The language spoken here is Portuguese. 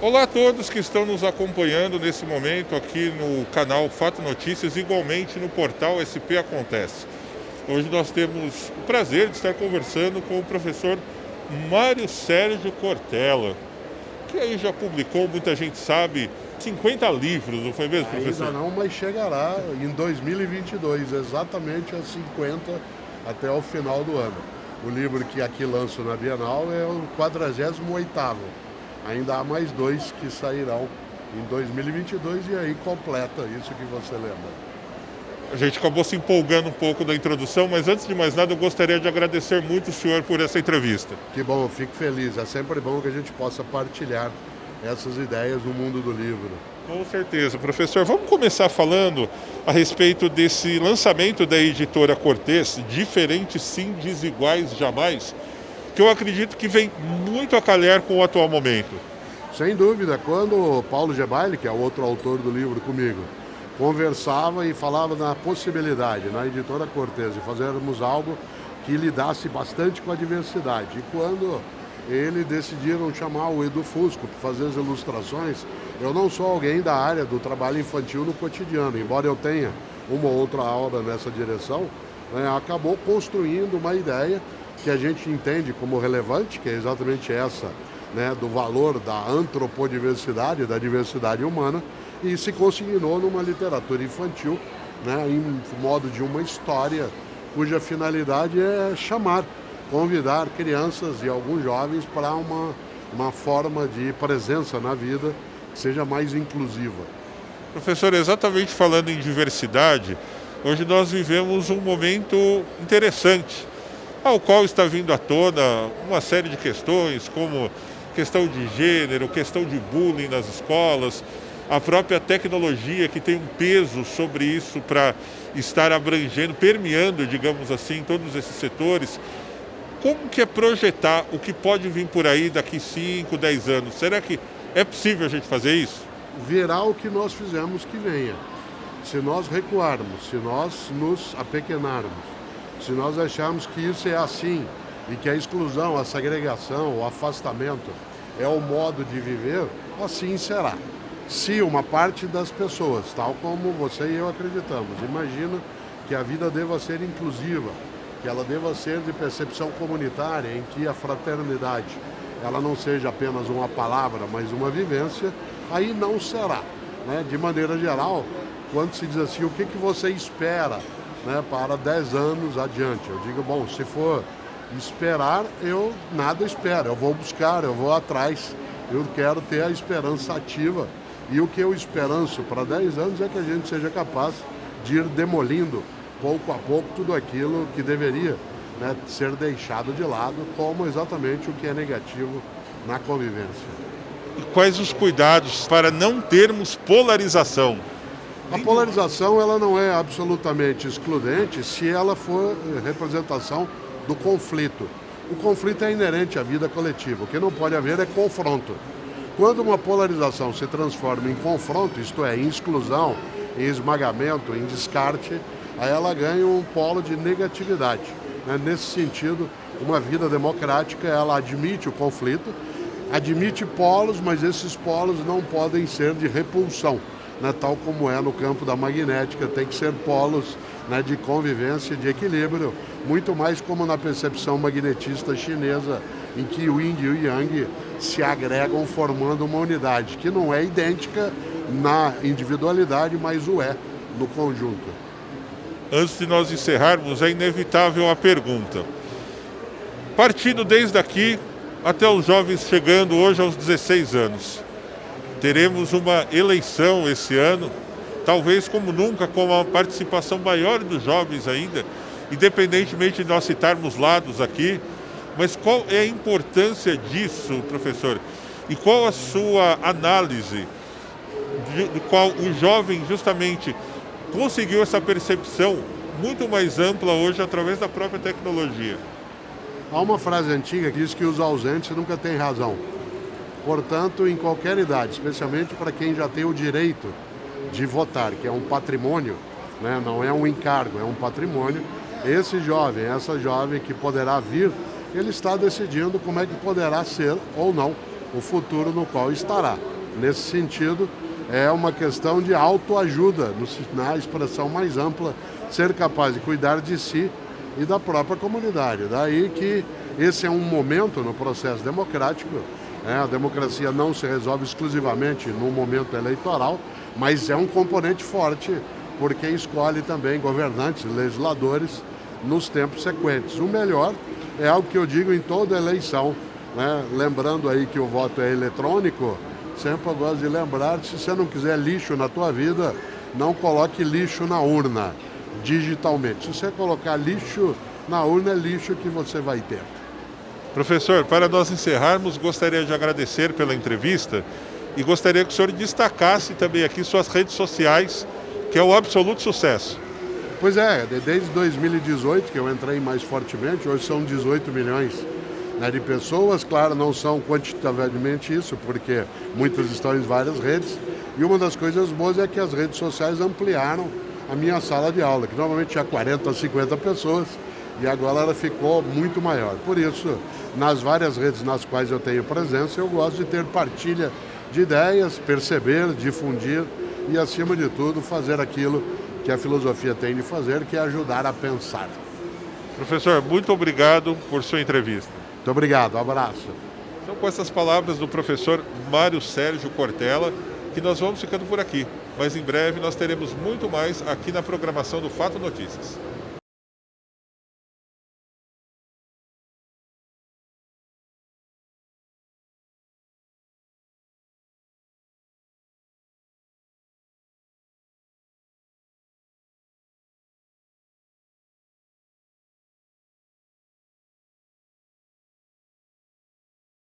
Olá a todos que estão nos acompanhando nesse momento aqui no canal Fato Notícias, igualmente no portal SP Acontece. Hoje nós temos o prazer de estar conversando com o professor Mário Sérgio Cortella, que aí já publicou, muita gente sabe, 50 livros, não foi mesmo, Ainda professor? não, mas chegará em 2022, exatamente às 50 até o final do ano. O livro que aqui lanço na Bienal é o 48º. Ainda há mais dois que sairão em 2022 e aí completa isso que você lembra. A gente acabou se empolgando um pouco da introdução, mas antes de mais nada eu gostaria de agradecer muito o senhor por essa entrevista. Que bom, fico feliz. É sempre bom que a gente possa partilhar essas ideias no mundo do livro. Com certeza, professor. Vamos começar falando a respeito desse lançamento da editora Cortez, Diferentes Sim, Desiguais Jamais, que eu acredito que vem muito a calhar com o atual momento. Sem dúvida, quando o Paulo Gebaili, que é o outro autor do livro comigo, conversava e falava da possibilidade na editora Cortez de fazermos algo que lidasse bastante com a diversidade. E quando eles decidiram chamar o Edu Fusco para fazer as ilustrações, eu não sou alguém da área do trabalho infantil no cotidiano, embora eu tenha uma ou outra obra nessa direção, né, acabou construindo uma ideia que a gente entende como relevante, que é exatamente essa, né, do valor da antropodiversidade, da diversidade humana, e se consignou numa literatura infantil, né, em modo de uma história cuja finalidade é chamar, convidar crianças e alguns jovens para uma forma de presença na vida que seja mais inclusiva. Professor, exatamente falando em diversidade, hoje nós vivemos um momento interessante, ao qual está vindo à tona uma série de questões, como questão de gênero, questão de bullying nas escolas, a própria tecnologia que tem um peso sobre isso para estar abrangendo, permeando, digamos assim, todos esses setores. Como que é projetar o que pode vir por aí daqui 5, 10 anos? Será que é possível a gente fazer isso? Verá o que nós fizemos que venha. Se nós recuarmos, se nós nos apequenarmos, se nós acharmos que isso é assim e que a exclusão, a segregação, o afastamento é o modo de viver, assim será. Se uma parte das pessoas, tal como você e eu acreditamos, imagina que a vida deva ser inclusiva, que ela deva ser de percepção comunitária, em que a fraternidade ela não seja apenas uma palavra, mas uma vivência, aí não será. Né? De maneira geral, quando se diz assim, o que você espera, né, para 10 anos adiante? Eu digo, bom, se for esperar, eu nada espero, eu vou buscar, eu vou atrás, eu quero ter a esperança ativa. E o que eu esperanço para 10 anos é que a gente seja capaz de ir demolindo, pouco a pouco, tudo aquilo que deveria, né, ser deixado de lado, como exatamente o que é negativo na convivência. E quais os cuidados para não termos polarização? A polarização ela não é absolutamente excludente se ela for representação do conflito. O conflito é inerente à vida coletiva. O que não pode haver é confronto. Quando uma polarização se transforma em confronto, isto é, em exclusão, em esmagamento, em descarte, aí ela ganha um polo de negatividade. Né? Nesse sentido, uma vida democrática ela admite o conflito, admite polos, mas esses polos não podem ser de repulsão, né? Tal como é no campo da magnética, tem que ser polos, né, de convivência, de equilíbrio, muito mais como na percepção magnetista chinesa, em que o yin e o yang se agregam formando uma unidade, que não é idêntica na individualidade, mas o é no conjunto. Antes de nós encerrarmos, é inevitável a pergunta. Partindo desde aqui até os jovens chegando hoje aos 16 anos, teremos uma eleição esse ano, talvez como nunca, com uma participação maior dos jovens ainda, independentemente de nós citarmos lados aqui, mas qual é a importância disso, professor? E qual a sua análise de qual o jovem justamente conseguiu essa percepção muito mais ampla hoje através da própria tecnologia? Há uma frase antiga que diz que os ausentes nunca têm razão. Portanto, em qualquer idade, especialmente para quem já tem o direito de votar, que é um patrimônio, né? Não é um encargo, é um patrimônio, esse jovem, essa jovem que poderá vir, ele está decidindo como é que poderá ser ou não o futuro no qual estará. Nesse sentido, é uma questão de autoajuda, na expressão mais ampla, ser capaz de cuidar de si e da própria comunidade. Daí que esse é um momento no processo democrático. A democracia não se resolve exclusivamente no momento eleitoral, mas é um componente forte, porque escolhe também governantes, legisladores, nos tempos sequentes. O melhor é algo que eu digo em toda eleição, né? Lembrando aí que o voto é eletrônico, sempre eu gosto de lembrar, se você não quiser lixo na tua vida, não coloque lixo na urna, digitalmente. Se você colocar lixo na urna, é lixo que você vai ter. Professor, para nós encerrarmos, gostaria de agradecer pela entrevista e gostaria que o senhor destacasse também aqui suas redes sociais, que é o absoluto sucesso. Pois é, desde 2018 que eu entrei mais fortemente, hoje são 18 milhões, né, de pessoas. Claro, não são quantitativamente isso, porque muitas estão em várias redes, e uma das coisas boas é que as redes sociais ampliaram a minha sala de aula, que normalmente tinha 40 ou 50 pessoas, e agora ela ficou muito maior. Por isso, nas várias redes nas quais eu tenho presença, eu gosto de ter partilha de ideias, perceber, difundir e, acima de tudo, fazer aquilo que a filosofia tem de fazer, que é ajudar a pensar. Professor, muito obrigado por sua entrevista. Muito obrigado, um abraço. Então, com essas palavras do professor Mário Sérgio Cortella, que nós vamos ficando por aqui. Mas em breve nós teremos muito mais aqui na programação do Fato Notícias.